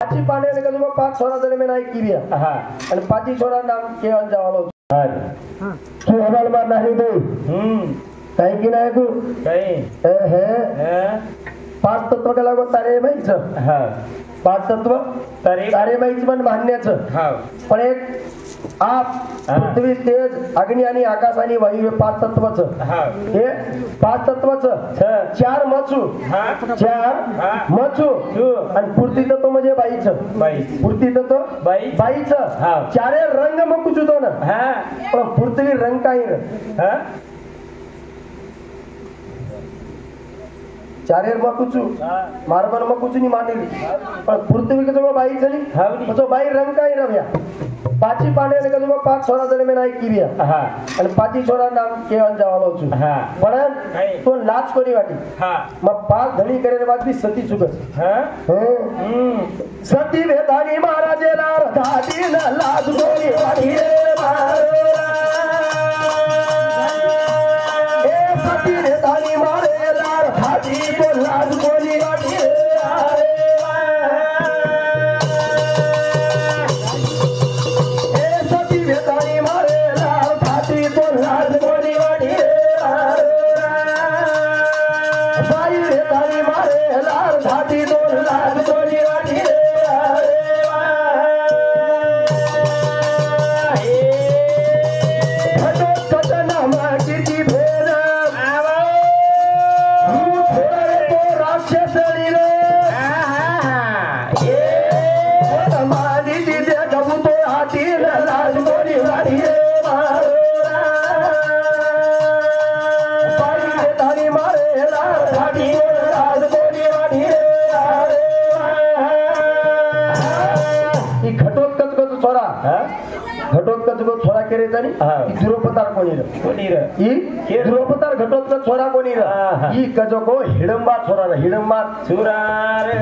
पाची पांडे ने कदो पांच छोरा जने में नाई किरिया हां અને પાછી छोरा नाम કેવન જવાલો હાं તું હવાલ માં નહીં દે કઈ की नाही तू कई हे पाच तत्व के लागो तारे माहित हां पाच तत्व तारे माहित पण मान्याचं हां पण एक आप पृथ्वी तेज अग्नि आणि आकाश आणि वायू हे पाच तत्वाचं हे पाच तत्वाचं चार मचू चार मचू आणि पूर्ती तत्व म्हणजे बाईचं पूर्ती तत्व बाईचं चारे रंग मग कुछ होतो ना पण पृथ्वी रंग काही चारे मकुचू मार्बल मकुचू नी मांडली पण पृथ्वी के जो बाई चली तो बाई रंग काही रव्या पाची पांडे ने कदो पाच छोरा जने में नाई किरिया हां અને પાછી छोरा नाम કેવન જવાલો છું हां પણ તો લાજ કોની વાટી हां મગ પાક ધણી કરે ને બાદ બી સતી ચુકસ हां સતી વેદાની મહારાજે લાર ધાડી ન લાજ કોની વાટી રે મારા એ સતી વેદાની મારે લાર ધાડી તો લાજ કોની વાટી રે આરે घटोत्कच को छोरा केरे जानी द्रुपदार कोणी रे ई द्रुपदार घटोत्कच छोरा कोणी रे ई कजो को हिडंबा छोरा रे हिडंबा छोरा रे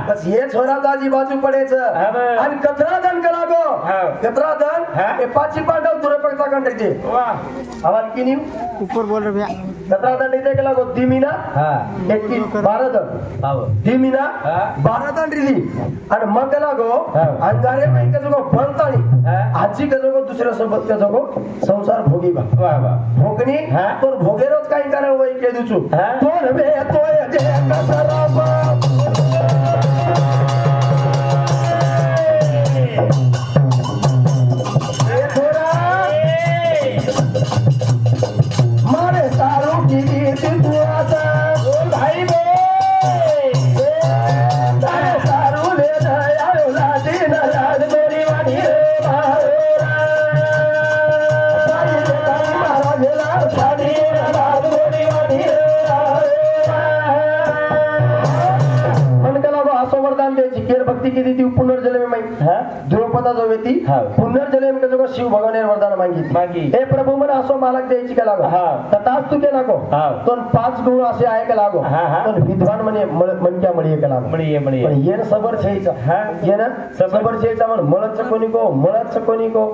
बस ये छोरा दाजी बाजू पडेच आणि कचरा दन कलागो कचरा दन ए पाची पांडव द्रुपदा कंडचे वाह आवाज की नी ऊपर बोल रे भैया कचरा दन दे कलागो दिमीना हां 12 दन हां दिमीना 12 दन रिली आणि मग कलागो अंगारे माई कजो को बनतानी आजी कजो को दुसऱ्या सोबत कजो को संसार भोगी बा वाह वाह भोगनी तो भोगेरोच काही करे वई के दुचू कोण बे तोय जे कसरा बाप ए थोरा मारे सारू की गीत दुआसा ओ भाई बे तारे सारू ले आयो लाडी ना लाड गोरी वाडी भक्ति की दी पुनर्जन्म में मांगी द्रौपदा जो वेती पुनर्जन्म के जो शिव भगवान ने वरदान मांगी हे प्रभु मन असो मालक द्यायची का लागो तथास्तु के लागो तो 5 गुण असे आहे का लागो तो विद्वान म्हणे मनक्या मळी का लागो मळी पण ये सबर छेचा ये ना सबर छेचा मन मळच कोणी को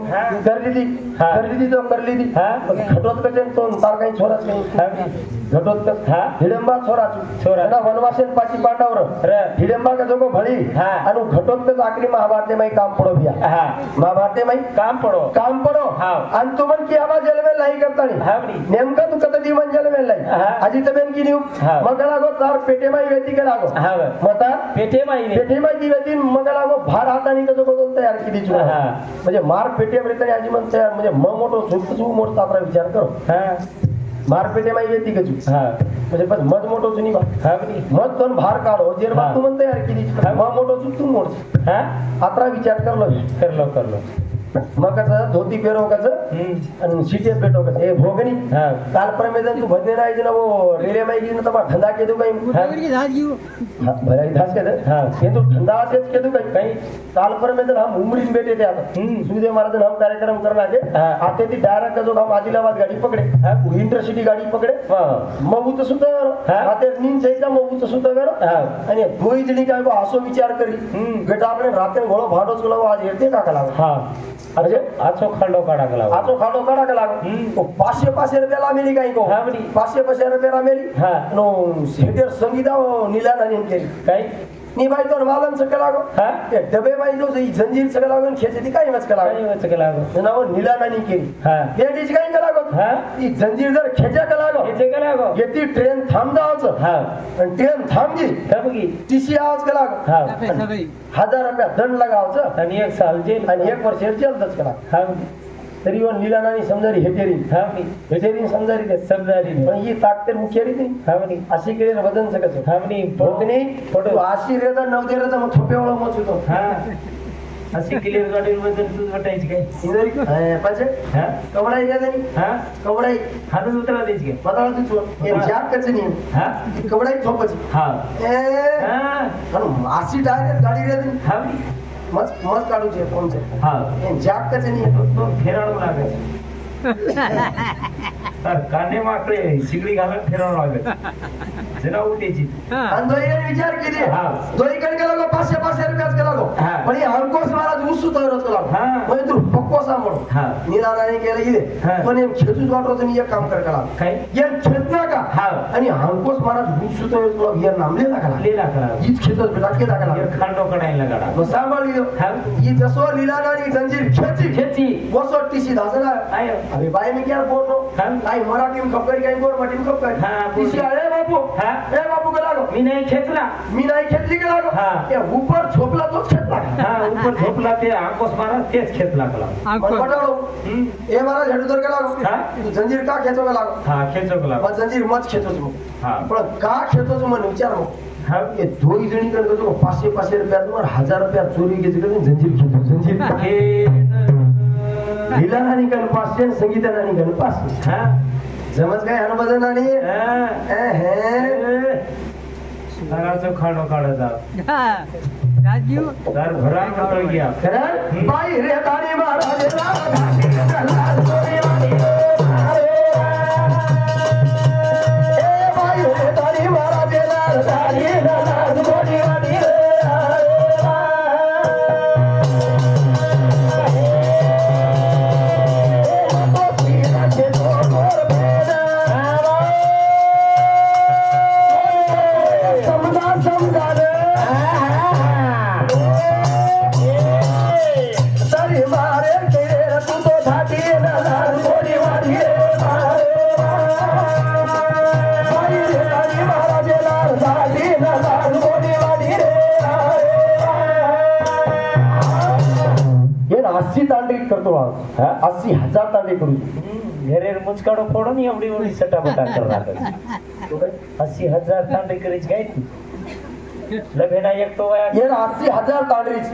करली दी तो करली दी घटोत्कच तो तार काही छोराच काही घटोत्कच हिडंबा छोरा ना वनवासेन पाची पांडवर हिडंबा का जो भळी आणि घटोत्कच आखरी महाभारत में काम पड़ो भैया महाभारत में काम पड़ो आणि तो मन की आवाज जलवे लाई करतानी नेमका तू कत जीवन जलवे लाई आजी तबेन की न्यू मगला गो तार पेटे माई वेती के लागो मता पेटे माई की वेती मगला गो भार हातानी का जो को तयार की दी चुना म्हणजे मार पेटे मध्ये आजी मन तयार म्हणजे म मोठो झुकू मोठा आपला विचार करो मारपेटे माई येती कचू म्हणजे बस मज मोठो जुनी बा मज दोन भार काढो जेर बा तू मन तयार केली मा मोठो तू मोठ आत्रा विचार करलो मग कसं धोती पेरो कसं आणि सीटे पेटो कसं हे भोगणी काल परमेदन तू भजने नाही ना वो रेले माई की ना तबा ठंडा के दो काही भलाई धास के ये तो ठंडा से के दो काही काल परमेदन हम उमड़ी में बैठे थे आता सुखदेव महाराज हम कार्यक्रम करना के आते थी डायरेक्ट जो हम आदिलाबाद गाड़ी पकड़े इंटरसिटी गाड़ी पकड़े मग तो सुद्धा आते नींद सहित मग तो सुद्धा करो आणि दोई जणी काय को आसो विचार करी बेटा आपने राते घोड़ो भाडोच गलो आज येते का कला अरे आचो खाडो काढा का लागो 500 रुपयाला मिली काही को 500 रुपयाला मिली नो हेटर संगीता नीला नानी केली काही नी भाई तो मालम सके लागो ये डबे भाई जो ई जंजीर सके लागो खेचे दी काई मच के लागो काई मच के लागो जनावो नीला नानी केरी ये डिज काई के लागो ई जंजीर जर खेचे के लागो ये ती ट्रेन थांब जावच आणि ट्रेन थांबगी थांबगी टीसी आवाज के लागो 1000 रुपया दंड लगावच आणि 1 साल जेल आणि 1 वर्ष जेल दच के लागो तरी वो नीला नानी समजारी हेटेरी समजारी ते समजारी पण ही ताकते मुखेरी नाही हावनी अशी केले वजन सकच हावनी पोकनी फोटो अशी रेदा नवदेरचा मग थोपेवळ मोच होतो अशी केले गाडी वजन तू वाटायची काय इंदरी पाचे कवडाई गेली कवडाई हात उतरा द्यायची काय पताळा तू हे जाक कच नाही कवडाई थोपची पण अशी डायरेक्ट गाडी रेदी हावनी मस्त काढू छे फोन छे ए जाक कच नाही तो फेराळू लागे तर काने माकडे सिगडी घालून फेरावं लागत जरा उठेची आणि दोईने विचार केली दोईकडे गेला गो 500 रुपयाच गेला गो पण हे अंकोस महाराज उसू तोरच गेला म्हणजे तू पक्को सांभाळ निरालाने केलं इथे पण हे खेचूच वाटतो मी एक काम कर कला काय ये खेचना का आणि अंकोस महाराज उसू तोरच गेला हे नामले लागला हीच खेचत बेटाके लागला खांडो कडायला लागला मग सांभाळ लियो ही जसो लीलागानी जंजीर खेची वसो टीसी दासला आयो अरे भाई मैं क्या बोल रहा हूं भाई मराठी में खपकरी काय बोल मराठी में खपकरी टीसी अरे बापू गला गो मी नाही खेचली गला गो ए ऊपर झोपला तो खेचला ऊपर झोपला ते अंकोस महाराज तेच खेचला गला पटाळो ए महाराज हेडुदर गला गो तू जंजीर का खेचो गला गो खेचो गला मग जंजीर मत खेचोच मग पण का खेचोच मन विचार मग ये दोई जणी कर जो 500 रुपया तुम्हार 1000 रुपया चोरी घेतली कर जंजीर खेचो जंजीर लीला नानी कन 500 संगीता नानी कन 500 समज काय हनुमत नानी साराचं खाणो काढा जा राजू दार भरा पटल गया खरं बाई रे तारी महाराजला लाल सोनी वाणी ए बाई रे तारी महाराजला लाल सोनी वाणी करतो 80,000 तांडे करू घरेर मुचकाडो फोडून एवढी सटापटा करणार 80,000 तांडे करीच काय लभेना एक तो ये 80,000 तांडरीच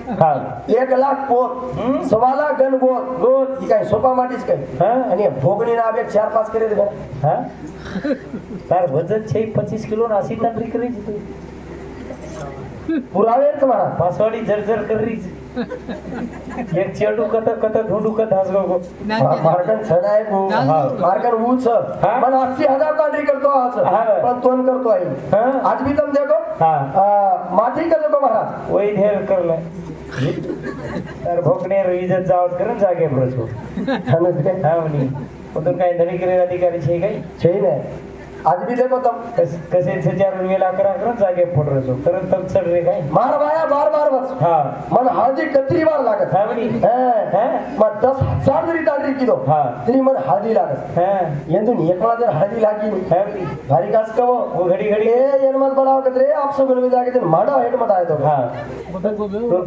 1 लाख पोत 1.25 लाख गण गोत ही काय सोपा माटीच काय आणि भोगणी ना आबे 4-5 करे दे तार वजन छे 25 किलो ना 80 तांडरी करीच पुरावे तुम्हारा पासवाडी जर्जर करीच एक चेडू कत ढूंढू कत हसगो को मार्कन छडाय को मार्कन ऊच पण 80,000 तांडरी करतो आज पण तोन करतो आहे आज भी तुम देखो माठी का देखो महाराज वही ढेर करले तर भोकणे इज्जत जावत करन जागे ब्रजो समज के हावनी तो काय धनी करे अधिकारी छे काय छे ने आज भी देखो तुम कसे 4 वेला करा जागे फोड़ रहे हो तरन तब चढ़ रे काय मार भाया बार बस मन हळदी कतरी बार लागत हावनी मग 10,000 जरी तांडरी किलो तरी मन हळदी लागत येंदून एकला जर हळदी लागी भारी कास कवो वो घडी ए येन मत बनाव कतरे आप सब मिल जाके माडा हेड मत आए तो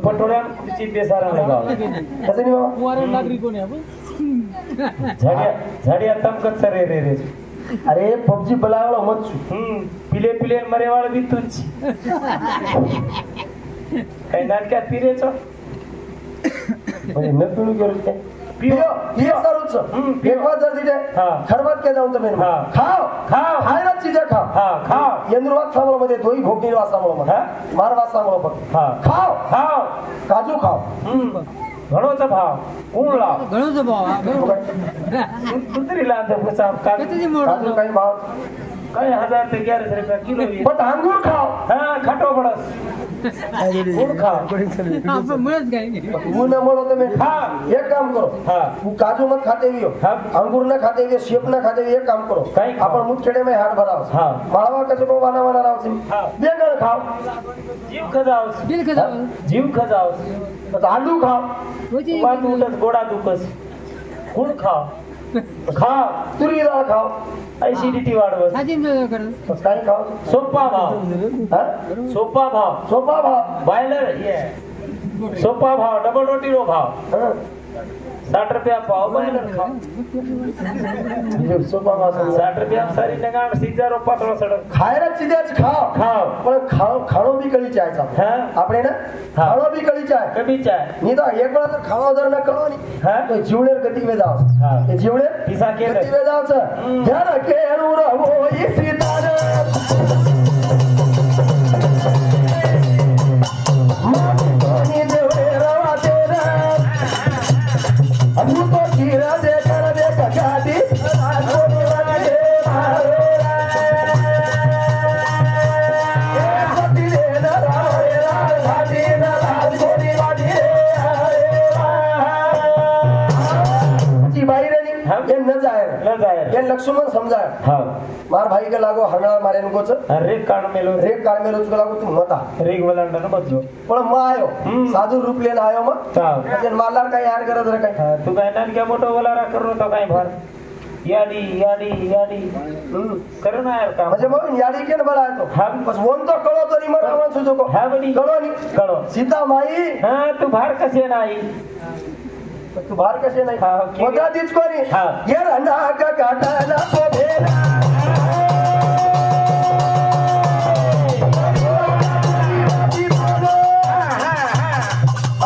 पटोड्या कुची बेसारा लगाव कसे नहीं बाबा कुवारे नागरी कोणी अब झाडिया तमकत सरे रे अरे पबजी बलावाला मत पिले मरेवाला भी तुझ काही नाटकात पिरेच म्हणजे न पिणू गेलो काय पियो ये सरूच एकवा जर दिले खरबत के जाऊन तुम्ही खाओ खायला चीजा खाओ यंद्रवात सामोर मध्ये दोई भोगणी वास सामोर मारवास सामोर फक्त खाओ काजू खाओ घणोचा भाव कोण लाव घणोचा भाव दुसरी लांद बसा काजू काही भाव काय 1000 ते 1100 रुपये किलो पण अंगूर खाओ खाटो पडस गुड़ खाओ गुड़ न मोड़ो तो मैं खा एक काम करो वो काजू मत खाते हुए अंगूर न खाते हुए सेब न खाते हुए एक काम करो अपन मुठखेड़े में हाथ भराओ माळवा कसो वाना वाना राव बेगण खाओ जीव खजाओ आलू खाओ गोड़ा दुखस गुड़ खाओ तुरी डाळ खाओ ऍसिडिटी वाढवत काय खाओ सोपा भाव बॉयलर सोपा भाव डबल रोटी रो भाव 60 रुपया पाव बॉयलर खाओ सोपा भाव 60 रुपया सारी नगाण सीधा रो पातळो सडक खायरा चीजेच खाओ पण खाणो बी कळी चायचा આપણે ને ખાણો બી કળી ચાય કભી ચાય ની તો એક વાર ખાણો દર ન કળો ની તો જીવડે ગતિ વે જાવ એ જીવડે પીસા કે ગતિ વે જાવ છે ધ્યાન કે નું રહો ઈ સીતાર માની દેવે રવા તેરા અમુ તો જીરા દે કર દે કગાડી આસોની વાગે મારે लक्ष्मण समझाया मार भाई के लागो हंगळा मारे नको रेग काढ मेलो तुका लागो तू मता रेग वलांडा न बदलो पण मा आयो साधू रूप लेन आयो मग म्हणजे मारला काय यार करत रे काय तू काय नान के मोठो वलारा करू तो काय भार याडी करू ना यार का म्हणजे मग याडी केन बळा तो बस वोन तो कळो तरी मग रावण सुजो को कळो नी कळो सीता माई तू भार कसे नाही तू बाहर कसे नाही मगा तीच कोणी ये रंडा का काटाला तो भेला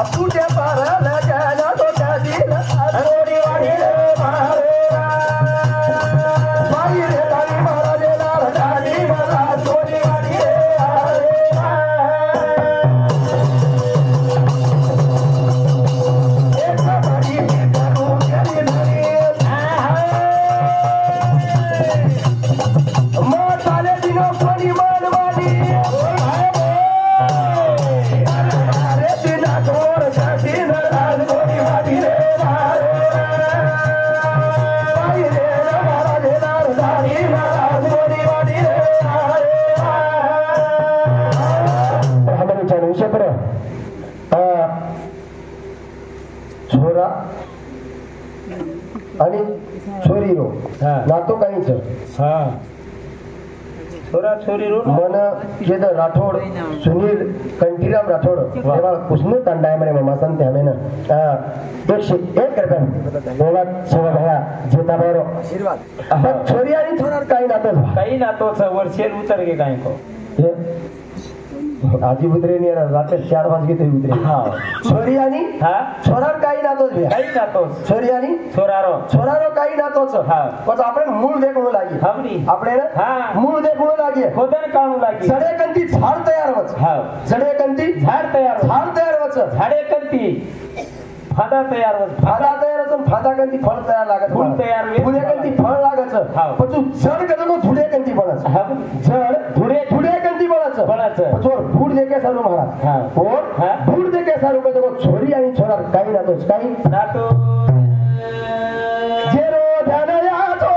अपू ते पारा लगाला तो दादीला थोडी वाडी रे मारे बाई रे दादी मारा दे लाल दादी मारा थोडी वाडी रे छोरा आणि छोरी रो नातो काहीच छोरा छोरी रो मन केद राठोड सुनील कंठीराम राठोड तेव्हा कुसनू तांडाय म्हणे मामा संते हमें ना 101 रुपये बोला सेवा भया जेता भरो आशीर्वाद छोरी आणि छोरा काही नातो वर्षेल उतर के काही को आजी उतरे नहीं रात 4 वाजगे तरी उतरे छोरी आणि छोरार काही नातोच छोरी आणि छोरारो काही नातोच पण आपण मूळ देखणू लागी આપણે મૂળ देखणू लागी ખોદન કાણું લાगी સડેકંતી ઝાડ તૈયાર વચ સડેકંતી ઝાડ તૈયાર વચ ઝાડેકંતી फादा तयार कंती फळ तयार लागत फूल तयार धुडे फळ लागत पण तू जड कदो धुडे कंती बनच जड धुडे कंती बनच जोर फूड देके सारू महाराज और फूड देके सारू कदो छोरी आणि छोरा काही नातोच काही नातो जेरो ध्यानया तो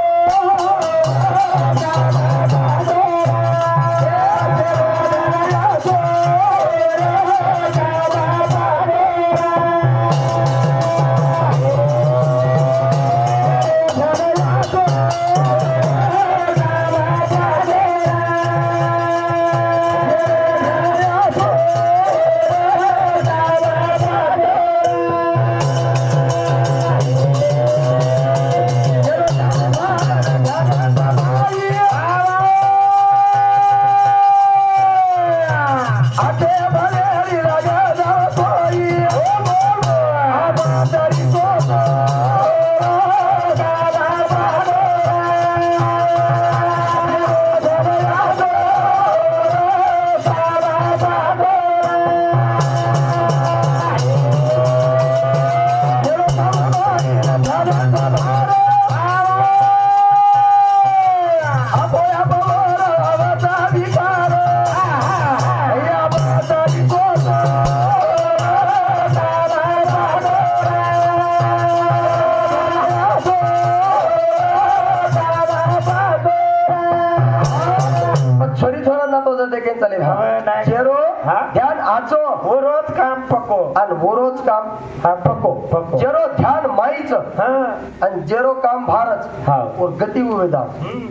पको आणि वरोच काम हा पको पको जेरो ध्यान माईच आणि जेरो काम भारच और गति उवेदा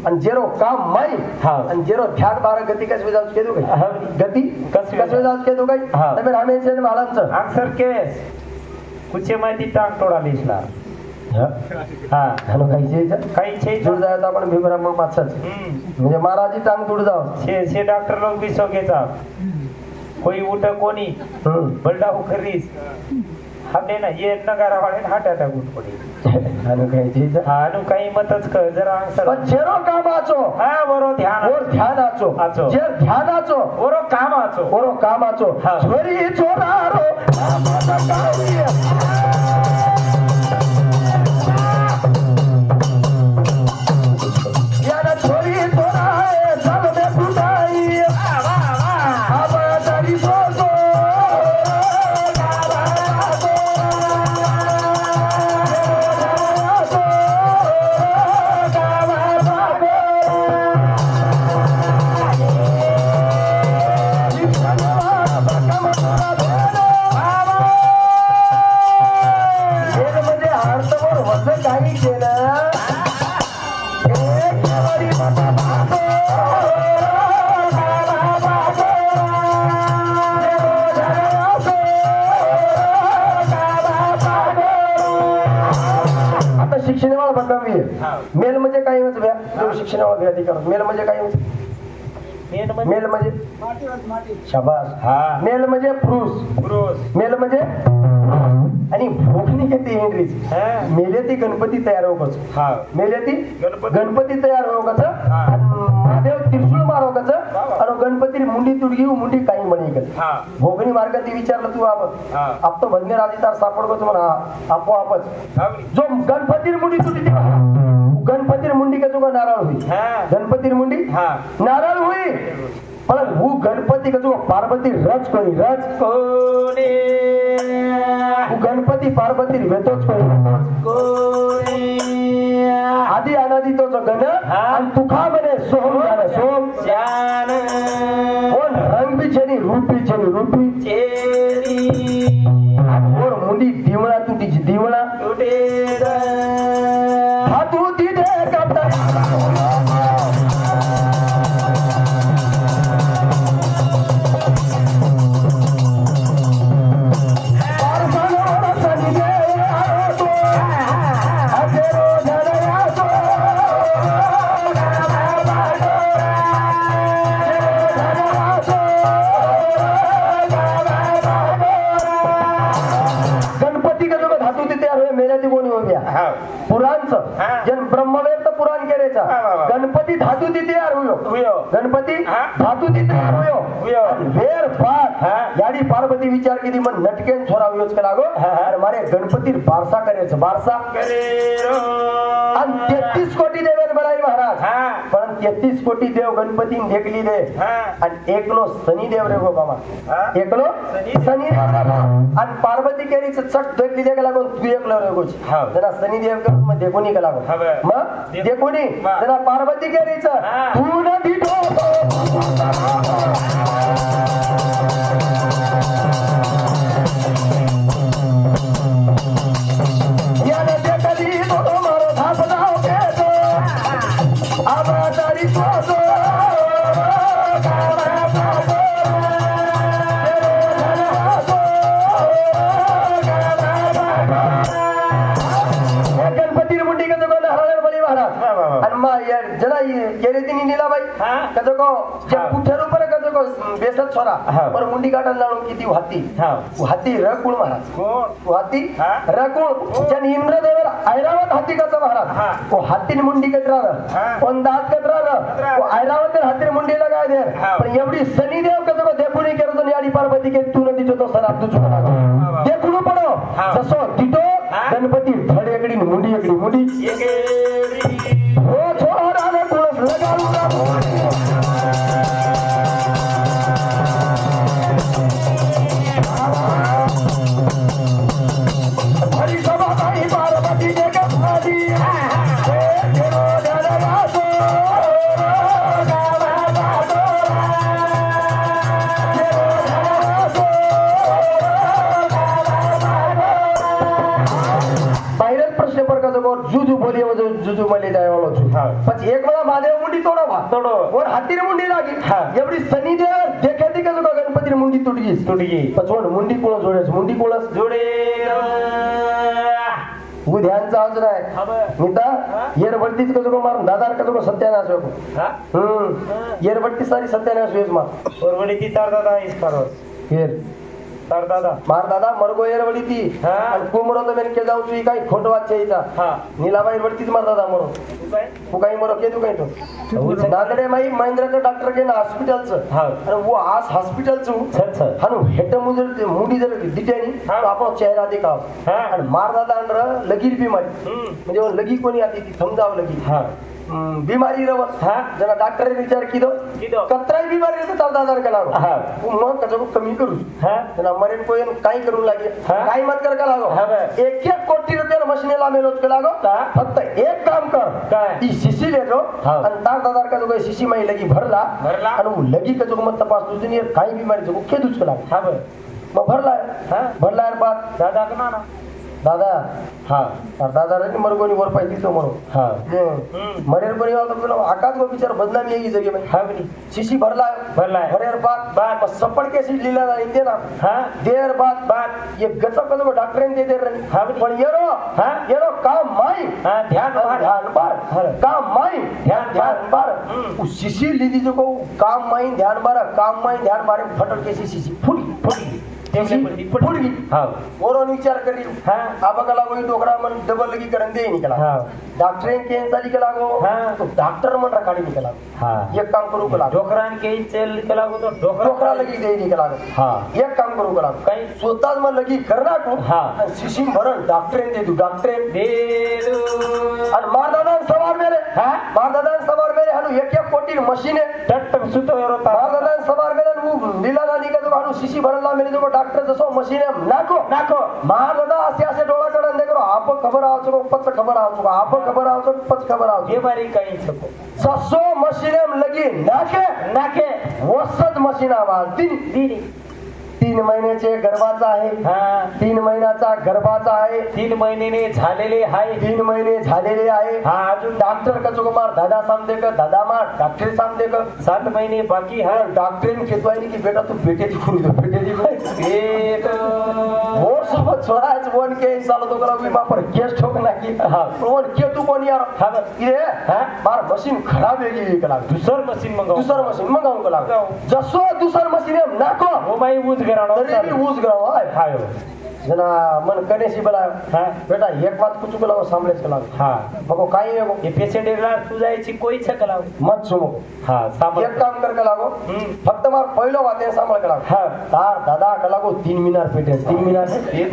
आणि जेरो काम माई आणि जेरो ध्यान भार गति कस विदाउट के दो गति कस विदाउट के दो गई तबे रामेश्वर महाराजचं आंसर केस कुछे माहिती टांग तोडा लिसला काही जुड जायचं आपण भीमराव मग माणसाच म्हणजे महाराजी टांग जुड जाव छे डॉक्टर लोग भी सोगेचा कोई उठ कोणी बलडा खरीस हमने ना ये नगारा वाले हार्ट अटॅक उठ पडी अनु काही मतच कर जरा आंसर पण जेरो कामाचो वरो ध्यानाचो जे ध्यानाचो वरो कामाचो छोरी छोरारो शिक्षणाला बदनामी मेल म्हणजे काय शिक्षणाला व्याधी करत मेल म्हणजे काय मेल म्हणजे शाबास मेल म्हणजे पुरुष मेल म्हणजे आणि भोगणी किती इंग्लिश मेले ती गणपती तयार होकच मेले ती गणपती तयार होकच महादेव त्रिशूळ मारोकच आणि गणपती मुंडी तुडगी मुंडी काही म्हणे भोगणी मार्गात विचारलं तू आप तो भजने राजी तार सापडतो म्हणा आपोआपच जो गणपती मुंडी तुटी गणपती मुंडी का तुका नारळ होई गणपती मुंडी नारळ होई पण वो गणपती का तुका पार्वती रच कोणी गणपती पार्वती वेतोच कोणी आधी अनादी तो जो गण आणि तुखा म्हणे सोम जाण सोम कोण रंग बिचेनी रूपी चेरी और मुंडी दिवळा तुटीची दिवळा हातू तिथे कापता जन ब्रह्मवेद पुराण केलेचा गणपती धातू तिथे गणपती धातू तिथे वेर पाठ याडी पार्वती विचार केली मग नटकेन छोरा योज करा गो अरे मारे गणपती बारसा करायचं बारसा आणि 33 कोटी देवेल बनाई महाराज पण 33 कोटी देव गणपती देखली दे आणि एकलो शनी देव रे गो बाबा एकलो शनी आणि पार्वती केरीच चट देखली दे लागो तू एकलो रे गोच जरा शनी देव कर मग देखोनी का लागो मग देखोनी जरा पार्वती केरीच तू न दिठो याने देखली तो मारो धाप दाव के तो आबादारी तो गणपती मुंडी का तो नारायण बळी महाराज आणि मग जरा केले तिने नीलाबाई कजो को जब पुठ्या रूपर कजो को बेसत छोरा पर मुंडी काढून लावून किती हाती रकुळ महाराज हाती रकुळ जन इंद्रदेवाला ऐरावत हाती कसा महाराज वो हातीने मुंडी कतरा पण दात कतरा वो ऐरावत हातीने मुंडी लगाय दे पण एवढी शनिदेव कजो को देखुनी केरो तो याडी पार्वती के तू नदी जो तो सर आप तुझो देखुनो पडो जसो तिटो गणपती धड एकडी मुंडी हो छोरा ने तुळस लगाऊ हरी सभा ताई पार्वती के गणपती को जुजू बोलिए वो जुजू मले जाए वालो छु પછી એક વેળા મહાદેવ મુંડી તોડો ઓર હાથી ને મુંડી લાગી એવડી શનિ દેવ દેખે દી કે જો ગણપતિ ની મુંડી તૂટી ગઈ પછી મુંડી કોણ જોડે છે મુંડી કોણ જોડે वो ध्यान से आज रहा है नीता येरवट्टी का जो मार दादा का जो सत्यानाश हो येरवट्टी सारी सत्यानाश हुई मार और बड़ी थी तार दादा इस करो फिर तार दादा मार दादा मरगो येरवडी थी आणि कुमरो तो मेन के जाऊ छु काही खोटो वाच छेता नीलाबाई वरतीच मार दादा मरो तू काही मरो के तू काही तो नागडे माई महेंद्र का डॉक्टर के ना हॉस्पिटल च आणि वो आज हॉस्पिटल च हनु हेट मुजर मुंडी जर दिटेनी तो आपण चेहरा दिखाव आणि मार दादा अंडर लगीर बीमारी म्हणजे वो लगी कोणी आती ती समजाव लगी बीमारी रव जना डॉक्टर ने विचार कीदो कतराई बीमारी तो तार दादा का लागो मग कजो कमी करू जना मरेन कोई काही करू लागे काही मत कर का लागो 1 कोटी रुपया मशीने ला मेलोच का लागो फक्त एक काम कर ई शिशी ले जो आणि तार दादा का जो शिशी माई लगी भरला आणि वो लगी का जो मत तपास तुझी काही बीमारी जो खेदूच का लागो मग भरला यार बात दादा का ना दादा और दादा रे मरगोनी वर पाहिजे तो मरो मरेर कोणी वाला तो आकाश को बिचार बदनामी येगी जगे में शिशी भरला भरेर बात सपड़ के सीट लीला ना इंदे ना देर बात ये गचक को डॉक्टर ने दे रही पण येरो काम माई ध्यान बार काम माई ध्यान बार उस शिशी लीली जो को काम माई ध्यान बार फटक के शिशी फुटी फुटगी ओरो विचार करी आबा कला कोई डोकरा मन डबल लगी करन दे निकला डॉक्टर के इंसाली के लागो तो डॉक्टर मन रखाड़ी निकला एक काम करू कला डोकरान के चेल निकला तो डोकरा लगी दे निकला एक काम करू कला कहीं स्वतः मन लगी करना को शिशिम भरन डॉक्टर ने दे दू और मार दादा सवार मेरे हनु एक कोटी मशीन टट सुतो एरो मार दादा सवार मेरे वो लीला नानी का जो हनु शिशी भरला मेरे जो डॉक्टर जसो मशीन नाको मार दादा असे डोळा कडन देखो आप खबर आवचो पच खबर आवचो आप खबर आवचो पच खबर आवचो ये बारी कहीं छको ससो मशीन लगी नाके वसद मशीन आवाज दिन 3 महिन्याचे गर्भाचा आहे 3 महिन्याचा गर्भाचा आहे 3 महिने झालेले आहे 3 महिने झालेले आहे अजून डॉक्टर का जो मार दादा सामने का दादा मार डॉक्टर सामने का 7 महिने बाकी है डॉक्टर ने कहतो आहे की बेटा तू बेटे दी खुरी दो बेटे दी पेट और सब छोराच वन के सालो तो कला बीमा पर केस ठोक ना की वन के तू कोण यार ये मार मशीन खराब है की कला दुसर मशीन मंगाऊ कला जसो दुसर मशीन नाको वो माई ऊज गराणो तरी भी ऊज गराणो हाय जना मन कनेसी बोला बेटा एक बात कुछ बोला सामने चला मको काई है ये पेशेंट ला तू जायची कोई छ कला मत सुनो सामने एक काम कर लागो फक्त मार पहिलो वाते सांभाळ कला तार दादा कला को 3 मिनार पेटे 3 मिनार ये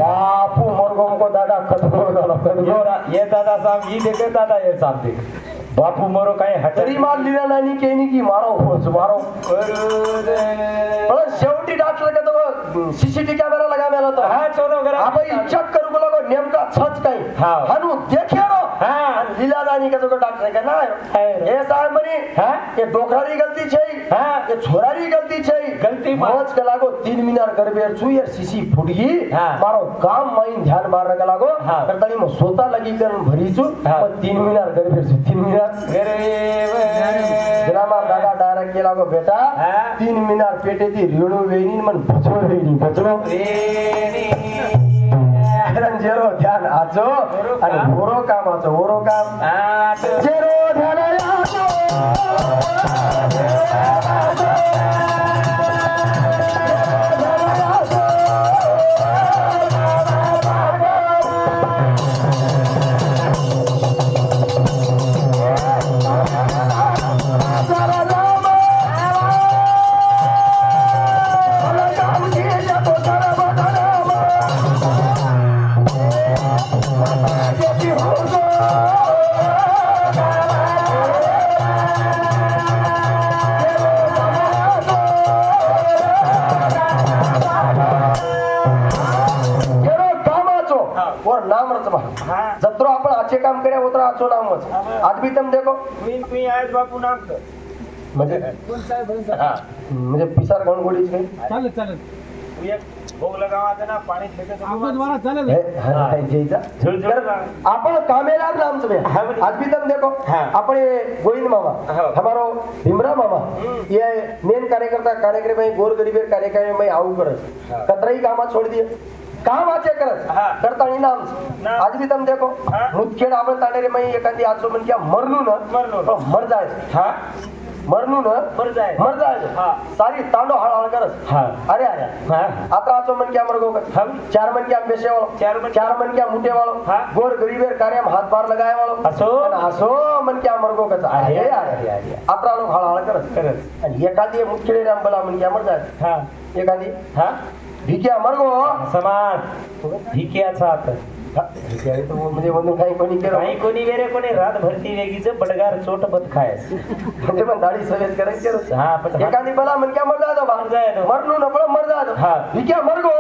बापू मरगो को दादा खतरो झाला ये दादा साहब ये देखे दादा ये साहब देख बापू मरो काय हटरी मार लीला नानी केनी की मारो पण शेवटी डॉक्टर का तो सीसीटीव्ही कॅमेरा लगा मेला तो चोरो करा आपण चेक करू बोला को नेमका छच काही हनु देखे रो लीला नानी का तो डॉक्टर का ना ए साहब मनी ये डोकरारी गलती छै ये छोरारी गलती छै गलती मोच का लागो 3 मिनार गरबेर छु यार सीसी फुटगी मारो काम माइन ध्यान मार का लागो करतानी म स्वतः लगी कर भरी छु 3 मिनार गरबेर छु 3 मिनार ग्रामा दादा डायरेक्ट केला को बेटा 3 मिनार पेटे ती रेणू वेणी मन भचो वेणी जेरो ध्यान आजो आणि ओरो काम जेरो ध्यान आजो जत्रो आपण आचे काम करे उतरा आचो नामच आज भी तुम देखो मी आज बापू नाम म्हणजे पिसार गणगोळीच काही चालेल एक भोग लगावायचं ना पाणी फेकायचं आपण कामेला नाम से आज भी तुम देखो अपन गोविंद मामा हमारो भीमरा मामा ये मेन कार्यकर्ता कार्यक्रम में गोर गरीब कार्यक्रम में आऊ करस कतराई कामा छोड़ दिए काम आचे करस करता नहीं नाम आज भी तुम देखो मुदखेड आपण तांडेरे में एखादी आजो मन क्या मरनू न मर जाए मरनू न मर जाए सारी तांडो हळ करस अरे आता आजो मन क्या मरगो कर चार मन क्या बेसे वालो चार मन क्या मुटे वालो गोर गरीबेर कार्य में हाथ बार लगाए वालो असो मन क्या मरगो कर अरे आता लोग हळ करस आणि एखादी मुदखेडे राम बला मन क्या मर जाए एखादी भिक्या मरगो समान भिक्याचा आता म्हणजे म्हणून काही कोणी वेरे कोणी रात भरती वेगीच बडगार चोट बत खायस म्हणजे पण दाढी सवेत करायची एखादी बला मन क्या मर जाए मरनू न पण मर जाए भिक्या मरगो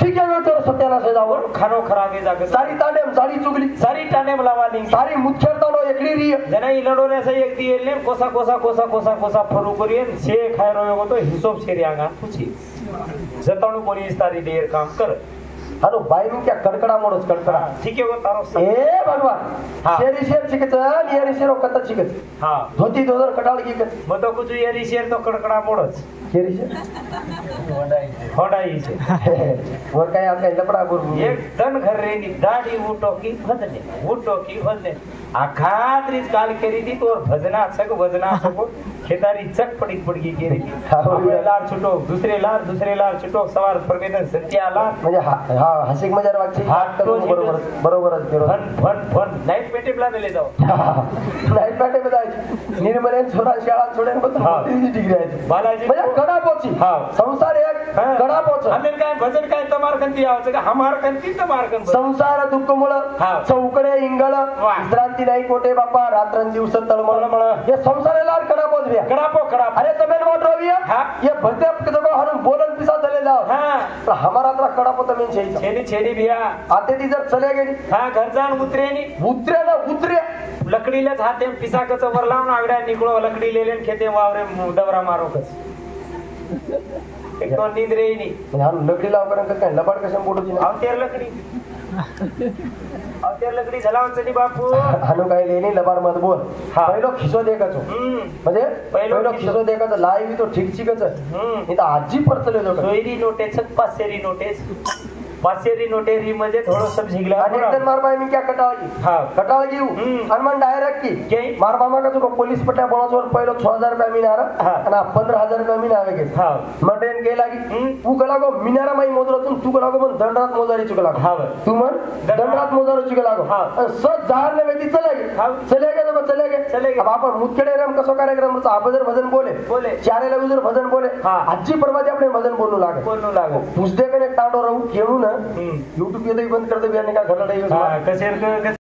ठीक है तो सत्याला से जाओ खानो खरागे जाके सारी तांडेम सारी चुगली सारी टांडेम लावाली सारी मुच्छरतानो एकली री जनाई लडोरे से एक दिएले कोसा फरू करियन से खाय रोयो तो हिसाब शेरियागा पूछी जताणु कोणी तारी देर काम कर हालो बाई में क्या कड़कड़ा मोड़स कड़कड़ा ठीक है वो तारो ए भगवान शेरी शेर चिकच नियरी शेर कत्ता चिकच हां धोती दोदर कटाळ की कच मतो कुछ येरी शेर तो कड़कड़ा मोड़स शेरी शेर होडाई से और काय आपका लपड़ा गुरु एक तन घर रे नी दाढ़ी उठो की भजने आखात्रीच काल केरी दी तो भजना सग वजना सको खेतारी चक पड़ी केरी लार छुटो दूसरे लार छुटो सवार परमेन सत्या लार म्हणजे हा हसिक मजार वागची बरोबरच केलो फन नाईट पेटे प्ला ले जाओ नाईट पेटे में जायची निर्मलेन छोरा शाळा छोडेन बत डिग्री आहे बालाजी म्हणजे कडा पोची संसार एक कडा पोच आमेन काय भजन काय तमार कंती आवचं का हमार कंती तमार कंती संसार दुःख मुळ चौकडे इंगळ विश्रांती नाही कोटे बापा रात्रंदिवस तळमळ हे संसाराला कडा पोच बिया खड़ा अरे तमेन मोट रोविया ये भरते जगह हरन बोलन पिसा चले जाओ तो हमारा तरह कड़ा पोता में छेड़ी बिया आते ती जर चले गई घर जान उतरे लकड़ीलेच हाते पिसा कच वर लावून आगड्या निकळो लकडी लेले खेते वावरे दवरा मारो कस एक तो नींद रे नहीं हम लकड़ी लाव करन काय लबाड कसम बोलूची आव तेर लकडी झलावचनी बापू हानो काय लेनी लबाड मत बोल पहिलो खिसो देखाचो म्हणजे पहिलो खिसो देखाचो लाईव्ह तो ठीक ठीकच इथं आजी परचले जो सोयरी नोटेच पासेरी नोटेरी म्हणजे थोडं सब झिगला आणि एकदम मार बाई मी क्या कटाळ घेऊ हनुमान डायरेक्ट की मार मामा का तो पुलिस पट्या बोलाचोर पहिलो 6000 रुपया मिनार आणि 15000 रुपया मिनावे गे मटेन गेला की तू गला गो मिनारा माई मोजरतून तू गला गो पण दंडरात मोजारी चुकला तू मन दंडरात मोजारी चुकला गो सब जार ने व्यक्ती चले गे अब आपण मुदखेडे राम कसो कार्यक्रम अगोदर भजन बोले चारेला गुजर भजन बोले आजी परवादी आपण भजन बोलू लागे पुसदे कने तांडो राहू खेळू ना YouTube ये बंद कर दे बियाने का घरला